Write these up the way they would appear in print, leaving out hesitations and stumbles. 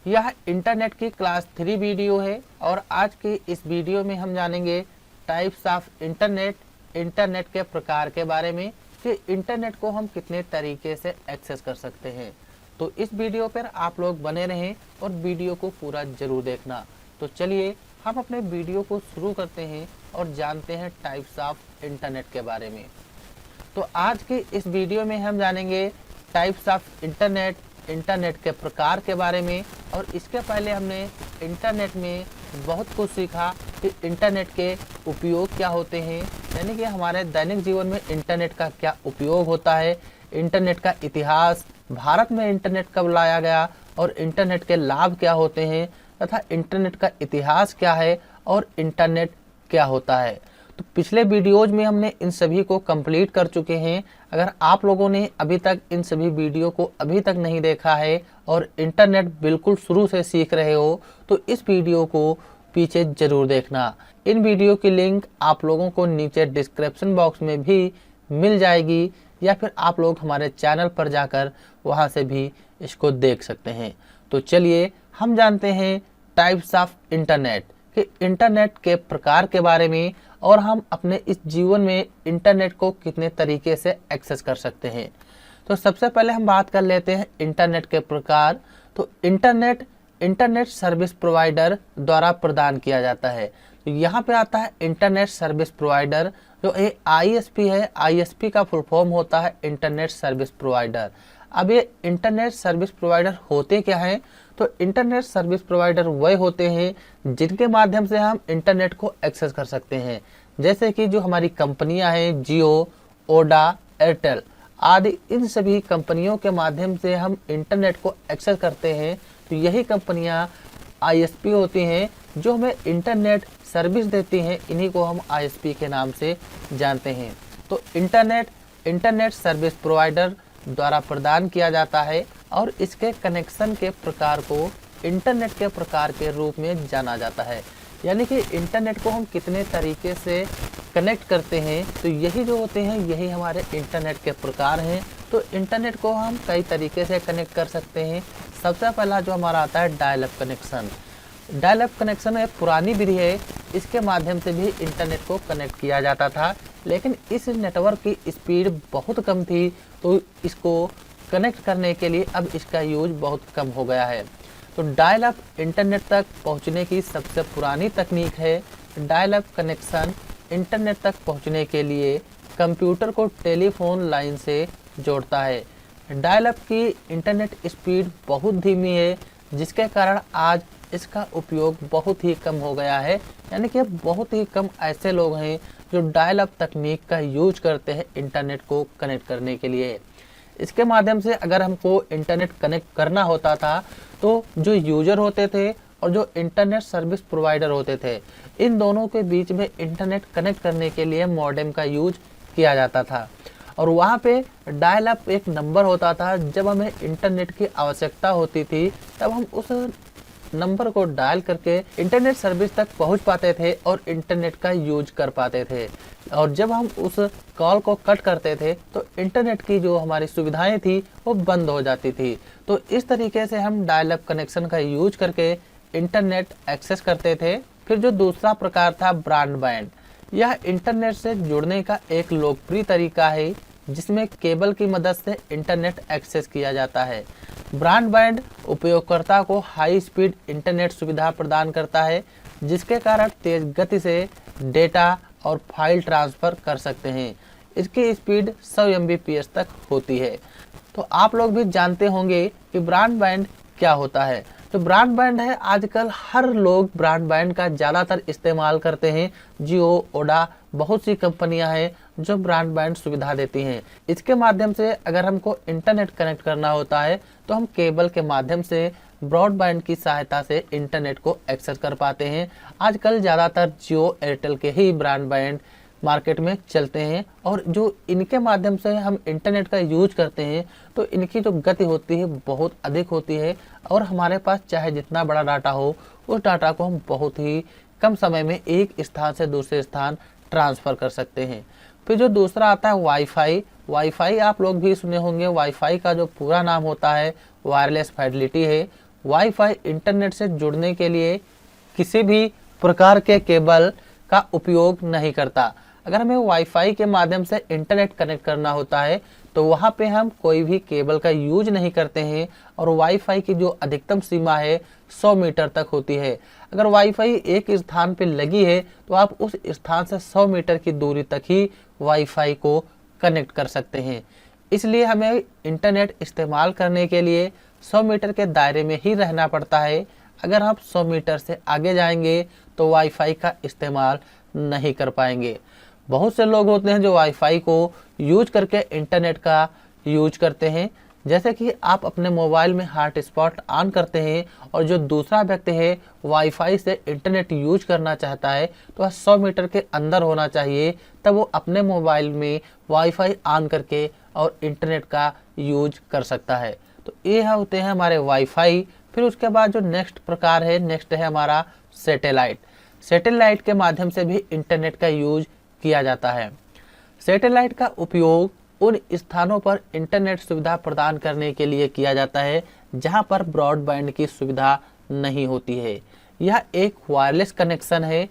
यह इंटरनेट की class 3 video है और आज की इस वीडियो में हम जानेंगे टाइप्स ऑफ इंटरनेट के प्रकार के बारे में कि इंटरनेट को हम कितने तरीके से एक्सेस कर सकते हैं। तो इस वीडियो पर आप लोग बने रहें और वीडियो को पूरा जरूर देखना। तो चलिए हम अपने वीडियो को शुरू करते हैं और जानते हैं टाइप्स ऑफ इंटरनेट के बारे में। तो आज की इस वीडियो में हम जानेंगे टाइप्स ऑफ इंटरनेट के प्रकार के बारे में। और इसके पहले हमने इंटरनेट में बहुत कुछ सीखा कि इंटरनेट के उपयोग क्या होते हैं, यानी कि हमारे दैनिक जीवन में इंटरनेट का क्या उपयोग होता है, इंटरनेट का इतिहास, भारत में इंटरनेट कब लाया गया और इंटरनेट के लाभ क्या होते हैं तथा इंटरनेट का इतिहास क्या है और इंटरनेट क्या होता है। तो पिछले वीडियोज में हमने इन सभी को कंप्लीट कर चुके हैं। अगर आप लोगों ने अभी तक इन सभी वीडियो को अभी तक नहीं देखा है और इंटरनेट बिल्कुल शुरू से सीख रहे हो तो इस वीडियो को पीछे जरूर देखना। इन वीडियो की लिंक आप लोगों को नीचे डिस्क्रिप्शन बॉक्स में भी मिल जाएगी या फिर आप लोग हमारे चैनल पर जाकर वहां से भी इसको देख सकते हैं। तो चलिए हम जानते हैं टाइप्स ऑफ इंटरनेट कि इंटरनेट के प्रकार के बारे में और हम अपने इस जीवन में इंटरनेट को कितने तरीके से एक्सेस कर सकते हैं। तो सबसे पहले हम बात कर लेते हैं इंटरनेट के प्रकार। तो इंटरनेट सर्विस प्रोवाइडर द्वारा प्रदान किया जाता है। तो यहाँ पे आता है इंटरनेट सर्विस प्रोवाइडर, जो ISP है। ISP का फुल फॉर्म होता है इंटरनेट सर्विस प्रोवाइडर। अब ये इंटरनेट सर्विस प्रोवाइडर होते क्या हैं? तो इंटरनेट सर्विस प्रोवाइडर वह होते हैं जिनके माध्यम से हम इंटरनेट को एक्सेस कर सकते हैं। जैसे कि जो हमारी कंपनियां हैं, जियो, ओडा, एयरटेल आदि, इन सभी कंपनियों के माध्यम से हम इंटरनेट को एक्सेस करते हैं। तो यही कंपनियां ISP होती हैं जो हमें इंटरनेट सर्विस देती हैं। इन्हीं को हम ISP के नाम से जानते हैं। तो इंटरनेट सर्विस प्रोवाइडर द्वारा प्रदान किया जाता है और इसके कनेक्शन के प्रकार को इंटरनेट के प्रकार के रूप में जाना जाता है। यानी कि इंटरनेट को हम कितने तरीके से कनेक्ट करते हैं, तो यही जो होते हैं यही हमारे इंटरनेट के प्रकार हैं। तो इंटरनेट को हम कई तरीके से कनेक्ट कर सकते हैं। सबसे पहला जो हमारा आता है dial up connection. Dial up connection एक पुरानी विधि है, इसके माध्यम से भी इंटरनेट को कनेक्ट किया जाता था, लेकिन इस नेटवर्क की स्पीड बहुत कम थी तो इसको कनेक्ट करने के लिए अब इसका यूज बहुत कम हो गया है। तो डायल अप इंटरनेट तक पहुंचने की सबसे पुरानी तकनीक है। डायल अप कनेक्शन इंटरनेट तक पहुंचने के लिए कंप्यूटर को टेलीफोन लाइन से जोड़ता है। डायल अप की इंटरनेट स्पीड बहुत धीमी है, जिसके कारण आज इसका उपयोग बहुत ही कम हो गया है। यानी कि बहुत ही कम ऐसे लोग हैं जो डायल अप तकनीक का यूज करते हैं इंटरनेट को कनेक्ट करने के लिए। इसके माध्यम से अगर हमको इंटरनेट कनेक्ट करना होता था तो जो यूजर होते थे और जो इंटरनेट सर्विस प्रोवाइडर होते थे, इन दोनों के बीच में इंटरनेट कनेक्ट करने के लिए मॉडेम का यूज किया जाता था। और वहाँ पे डायल अप एक नंबर होता था। जब हमें इंटरनेट की आवश्यकता होती थी तब हम उस नंबर को डायल करके इंटरनेट सर्विस तक पहुंच पाते थे और इंटरनेट का यूज कर पाते थे। और जब हम उस कॉल को कट करते थे तो इंटरनेट की जो हमारी सुविधाएं थी वो बंद हो जाती थी। तो इस तरीके से हम डायल अप कनेक्शन का यूज करके इंटरनेट एक्सेस करते थे। फिर जो दूसरा प्रकार था ब्रॉडबैंड, यह इंटरनेट से जुड़ने का एक लोकप्रिय तरीका है जिसमें केबल की मदद से इंटरनेट एक्सेस किया जाता है। ब्रॉडबैंड उपयोगकर्ता को हाई स्पीड इंटरनेट सुविधा प्रदान करता है, जिसके कारण तेज गति से डेटा और फाइल ट्रांसफर कर सकते हैं। इसकी स्पीड 100 Mbps तक होती है। तो आप लोग भी जानते होंगे कि ब्रॉडबैंड क्या होता है। तो ब्रॉडबैंड है, आजकल हर लोग ब्रॉडबैंड का ज़्यादातर इस्तेमाल करते हैं। जियो, ओडा, बहुत सी कंपनियां हैं जो ब्रॉडबैंड सुविधा देती हैं। इसके माध्यम से अगर हमको इंटरनेट कनेक्ट करना होता है तो हम केबल के माध्यम से ब्रॉडबैंड की सहायता से इंटरनेट को एक्सेस कर पाते हैं। आजकल ज़्यादातर जियो, एयरटेल के ही ब्रॉडबैंड मार्केट में चलते हैं और जो इनके माध्यम से हम इंटरनेट का यूज करते हैं तो इनकी जो गति होती है बहुत अधिक होती है और हमारे पास चाहे जितना बड़ा डाटा हो उस डाटा को हम बहुत ही कम समय में एक स्थान से दूसरे स्थान ट्रांसफ़र कर सकते हैं। फिर जो दूसरा आता है वाईफाई आप लोग भी सुने होंगे। वाईफाई का जो पूरा नाम होता है वायरलेस फाइडेलिटी है। वाईफाई इंटरनेट से जुड़ने के लिए किसी भी प्रकार के केबल का उपयोग नहीं करता। अगर हमें वाईफाई के माध्यम से इंटरनेट कनेक्ट करना होता है तो वहाँ पे हम कोई भी केबल का यूज नहीं करते हैं और वाईफाई की जो अधिकतम सीमा है 100 मीटर तक होती है। अगर वाईफाई एक स्थान पे लगी है तो आप उस स्थान से 100 मीटर की दूरी तक ही वाईफाई को कनेक्ट कर सकते हैं। इसलिए हमें इंटरनेट इस्तेमाल करने के लिए 100 मीटर के दायरे में ही रहना पड़ता है। अगर आप 100 मीटर से आगे जाएंगे तो वाईफाई का इस्तेमाल नहीं कर पाएंगे। बहुत से लोग होते हैं जो वाईफाई को यूज करके इंटरनेट का यूज करते हैं। जैसे कि आप अपने मोबाइल में हॉटस्पॉट ऑन करते हैं और जो दूसरा व्यक्ति है वाईफाई से इंटरनेट यूज करना चाहता है तो वह 100 मीटर के अंदर होना चाहिए, तब वो अपने मोबाइल में वाईफाई ऑन करके और इंटरनेट का यूज कर सकता है। तो ये होते हैं हमारे वाईफाई। फिर उसके बाद जो नेक्स्ट प्रकार है, नेक्स्ट है हमारा सैटेलाइट। सैटेलाइट के माध्यम से भी इंटरनेट का यूज किया जाता है। सैटेलाइट का उपयोग उन स्थानों पर इंटरनेट सुविधा प्रदान करने के लिए किया जाता है जहां पर ब्रॉडबैंड की सुविधा नहीं होती है। यह एक वायरलेस कनेक्शन है।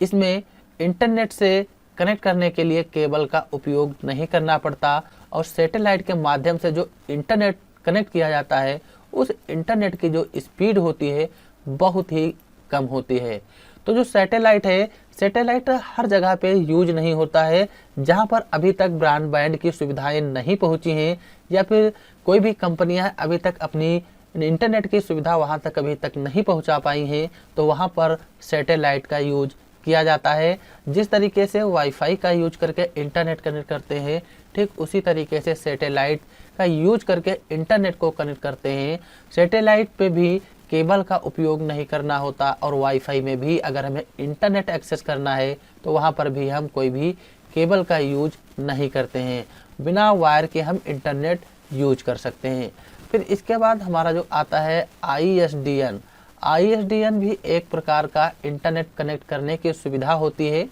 इसमें इंटरनेट से कनेक्ट करने के लिए केबल का उपयोग नहीं करना पड़ता और सैटेलाइट के माध्यम से जो इंटरनेट कनेक्ट किया जाता है उस इंटरनेट की जो स्पीड होती है बहुत ही कम होती है। तो जो सैटेलाइट है, सैटेलाइट हर जगह पे यूज नहीं होता है। जहां पर अभी तक ब्रॉडबैंड की सुविधाएं नहीं पहुंची हैं या फिर कोई भी कंपनियां अभी तक अपनी इंटरनेट की सुविधा वहां तक अभी तक नहीं पहुंचा पाई हैं, तो वहां पर सैटेलाइट का यूज किया जाता है। जिस तरीके से वाईफाई का यूज करके इंटरनेट कनेक्ट करते हैं, ठीक उसी तरीके से सैटेलाइट का यूज करके इंटरनेट को कनेक्ट करते हैं। सैटेलाइट पे भी केबल का उपयोग नहीं करना होता और वाईफाई में भी अगर हमें इंटरनेट एक्सेस करना है तो वहाँ पर भी हम कोई भी केबल का यूज नहीं करते हैं। बिना वायर के हम इंटरनेट यूज कर सकते हैं। फिर इसके बाद हमारा जो आता है ISDN। ISDN भी एक प्रकार का इंटरनेट कनेक्ट करने की सुविधा होती है।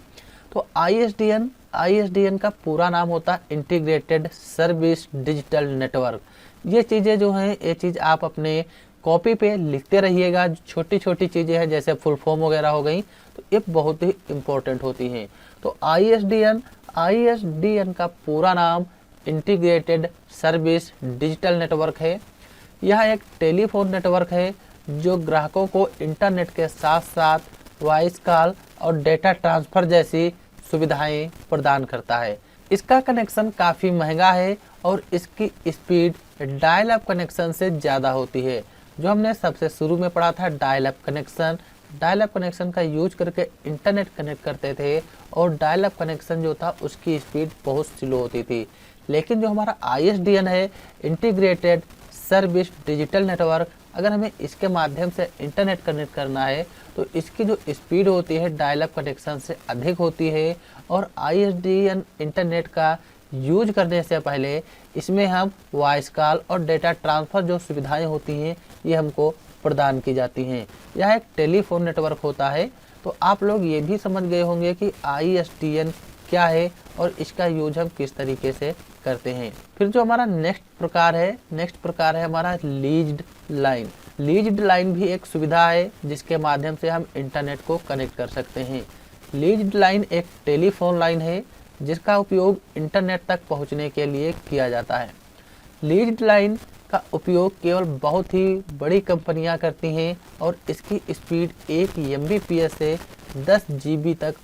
तो ISDN का पूरा नाम होता है इंटीग्रेटेड सर्विस डिजिटल नेटवर्क। ये चीज़ें जो हैं, ये चीज़ आप अपने कॉपी पे लिखते रहिएगा। छोटी छोटी चीज़ें हैं जैसे फुल फॉर्म वगैरह हो गई, तो ये बहुत ही इम्पोर्टेंट होती हैं। तो ISDN का पूरा नाम इंटीग्रेटेड सर्विस डिजिटल नेटवर्क है। यह एक टेलीफोन नेटवर्क है जो ग्राहकों को इंटरनेट के साथ साथ वॉइस कॉल और डेटा ट्रांसफ़र जैसी सुविधाएं प्रदान करता है। इसका कनेक्शन काफ़ी महंगा है और इसकी स्पीड डायल अप कनेक्शन से ज़्यादा होती है। जो हमने सबसे शुरू में पढ़ा था डायल अप कनेक्शन का यूज करके इंटरनेट कनेक्ट करते थे और डायल अप कनेक्शन जो था उसकी स्पीड बहुत स्लो होती थी। लेकिन जो हमारा ISDN है, इंटीग्रेटेड सर्विस डिजिटल नेटवर्क, अगर हमें इसके माध्यम से इंटरनेट कनेक्ट करना है तो इसकी जो स्पीड होती है डायल अप कनेक्शन से अधिक होती है। और ISDN इंटरनेट का यूज करने से पहले इसमें हम वॉइस कॉल और डेटा ट्रांसफ़र जो सुविधाएं होती हैं ये हमको प्रदान की जाती हैं। यह एक टेलीफोन नेटवर्क होता है। तो आप लोग ये भी समझ गए होंगे कि ISDN क्या है और इसका यूज हम किस तरीके से करते हैं। फिर जो हमारा नेक्स्ट प्रकार है हमारा लीज्ड लाइन। लीज्ड लाइन भी एक सुविधा है जिसके माध्यम से हम इंटरनेट को कनेक्ट कर सकते हैं। लीज्ड लाइन एक टेलीफोन लाइन है जिसका उपयोग इंटरनेट तक पहुंचने के लिए किया जाता है। लीज्ड लाइन का उपयोग केवल बहुत ही बड़ी कंपनियां करती हैं और इसकी स्पीड 1 Mbps से 10 GB तक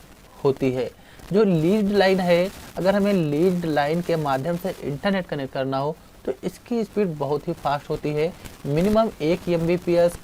होती है। जो लीज्ड लाइन है, अगर हमें लीज्ड लाइन के माध्यम से इंटरनेट कनेक्ट करना हो तो इसकी स्पीड बहुत ही फास्ट होती है। मिनिमम 1 Mbps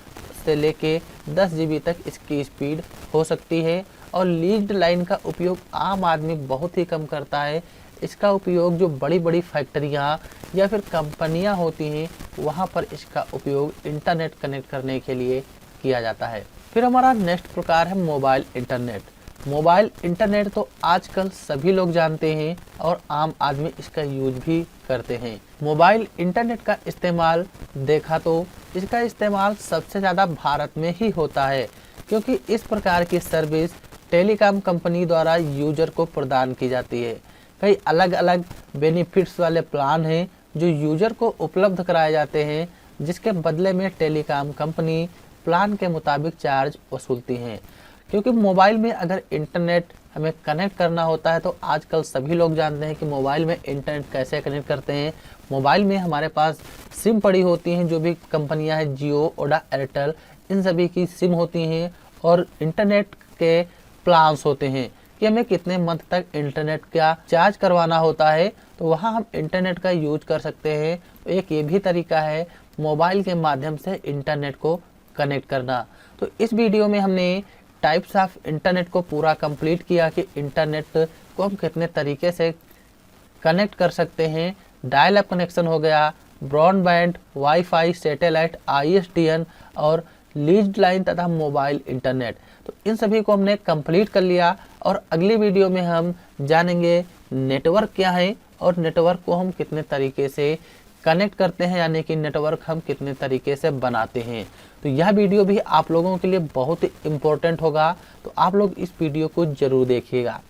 से लेके 10 GB तक इसकी स्पीड हो सकती है। और लीज्ड लाइन का उपयोग आम आदमी बहुत ही कम करता है। इसका उपयोग जो बड़ी बड़ी फैक्ट्रियाँ या फिर कंपनियाँ होती हैं वहाँ पर इसका उपयोग इंटरनेट कनेक्ट करने के लिए किया जाता है। फिर हमारा नेक्स्ट प्रकार है मोबाइल इंटरनेट। मोबाइल इंटरनेट तो आजकल सभी लोग जानते हैं और आम आदमी इसका यूज भी करते हैं। मोबाइल इंटरनेट का इस्तेमाल देखा तो इसका इस्तेमाल सबसे ज़्यादा भारत में ही होता है, क्योंकि इस प्रकार की सर्विस टेलीकॉम कंपनी द्वारा यूजर को प्रदान की जाती है। कई अलग अलग बेनिफिट्स वाले प्लान हैं जो यूजर को उपलब्ध कराए जाते हैं। जिसके बदले में टेलीकॉम कंपनी प्लान के मुताबिक चार्ज वसूलती हैं। क्योंकि मोबाइल में अगर इंटरनेट हमें कनेक्ट करना होता है तो आजकल सभी लोग जानते हैं कि मोबाइल में इंटरनेट कैसे कनेक्ट करते हैं। मोबाइल में हमारे पास सिम पड़ी होती हैं, जो भी कंपनियां हैं जियो, ओडा, एयरटेल, इन सभी की सिम होती हैं और इंटरनेट के प्लान्स होते हैं कि हमें कितने मंथ तक इंटरनेट का चार्ज करवाना होता है, तो वहाँ हम इंटरनेट का यूज कर सकते हैं। तो एक ये भी तरीका है मोबाइल के माध्यम से इंटरनेट को कनेक्ट करना। तो इस वीडियो में हमने टाइप्स ऑफ इंटरनेट को पूरा कंप्लीट किया कि इंटरनेट को हम कितने तरीके से कनेक्ट कर सकते हैं। डायल अप कनेक्शन हो गया, ब्रॉडबैंड, वाईफाई, सैटेलाइट, ISDN और लीज्ड लाइन तथा मोबाइल इंटरनेट। तो इन सभी को हमने कंप्लीट कर लिया और अगली वीडियो में हम जानेंगे नेटवर्क क्या है और नेटवर्क को हम कितने तरीके से कनेक्ट करते हैं, यानी कि नेटवर्क हम कितने तरीके से बनाते हैं। तो यह वीडियो भी आप लोगों के लिए बहुत इम्पोर्टेंट होगा, तो आप लोग इस वीडियो को जरूर देखिएगा।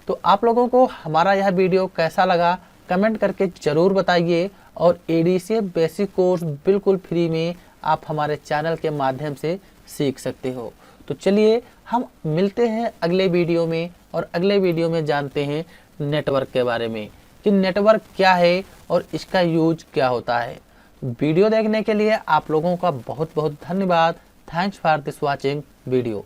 तो आप लोगों को हमारा यह वीडियो कैसा लगा कमेंट करके ज़रूर बताइए और ADCA बेसिक कोर्स बिल्कुल फ्री में आप हमारे चैनल के माध्यम से सीख सकते हो। तो चलिए हम मिलते हैं अगले वीडियो में और अगले वीडियो में जानते हैं नेटवर्क के बारे में कि नेटवर्क क्या है और इसका यूज क्या होता है। वीडियो देखने के लिए आप लोगों का बहुत बहुत धन्यवाद। Thanks for this watching video.